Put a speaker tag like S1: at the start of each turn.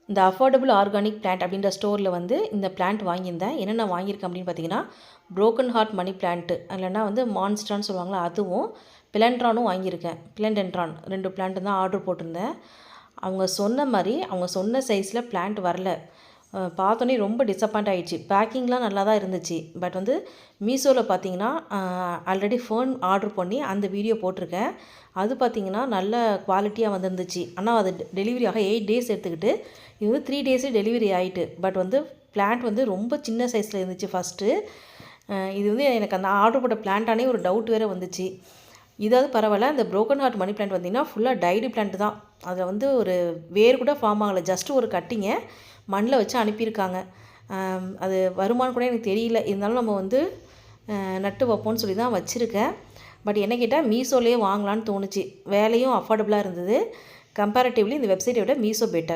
S1: இந்த affordable organic plant அப்படின்ற ஸ்டோரில் வந்து இந்த பிளான்ட் வாங்கியிருந்தேன். என்னென்ன வாங்கியிருக்கேன் அப்படின்னு பார்த்தீங்கன்னா, ப்ரோக்கன் ஹார்ட் மணி பிளான்ட்டு இல்லைன்னா வந்து மான்ஸ்ட்ரான்னு சொல்லுவாங்களா, அதுவும் பிலண்ட்ரானும் வாங்கியிருக்கேன். பிலண்டென்ட்ரான் 2 பிளான்ட்டு தான் ஆர்டர் போட்டிருந்தேன். அவங்க சொன்ன மாதிரி அவங்க சொன்ன சைஸில் பிளான்ட் வரல. பார்த்தோன்னே ரொம்ப டிசப்பாயிண்ட் ஆகிடுச்சு. பேக்கிங்லாம் நல்லா தான் இருந்துச்சு. பட் வந்து மீஷோவில் பார்த்தீங்கன்னா ஆல்ரெடி ஃபோன் ஆர்டர் பண்ணி அந்த வீடியோ போட்டிருக்கேன். அது பார்த்திங்கன்னா நல்ல குவாலிட்டியாக வந்துருந்துச்சு. ஆனால் அது டெலிவரி ஆக 8 டேஸ் எடுத்துக்கிட்டு இது வந்து 3 டேஸே டெலிவரி ஆகிட்டு. பட் வந்து பிளான்ட் வந்து ரொம்ப சின்ன சைஸில் இருந்துச்சு ஃபஸ்ட்டு. இது வந்து எனக்கு அந்த ஆர்டர் போட்ட பிளான்ட்டானே ஒரு டவுட் வேறு வந்துச்சு. இதாவது பரவாயில்ல. அந்த ப்ரோக்கன் ஹார்ட் மணி பிளான்ட் பார்த்திங்கன்னா ஃபுல்லாக டைடு பிளான்ட் தான். அதில் வந்து ஒரு வேர் கூட ஃபார்ம் ஆகலை. ஜஸ்ட் ஒரு கட்டிங்கை மண்ணில் வச்சு அனுப்பியிருக்காங்க. அது வருமானு கூட எனக்கு தெரியல. இருந்தாலும் நம்ம வந்து நட்டு வைப்போம்னு சொல்லி தான் வச்சுருக்கேன். பட் என்ன கேட்டால் மீஷோலேயே வாங்கலான்னு தோணுச்சு. வேலையும் அஃபோர்டபுளாக இருந்தது. கம்பேரிட்டிவ்லி இந்த வெப்சைட்டை விட மீஷோ பெட்டர்.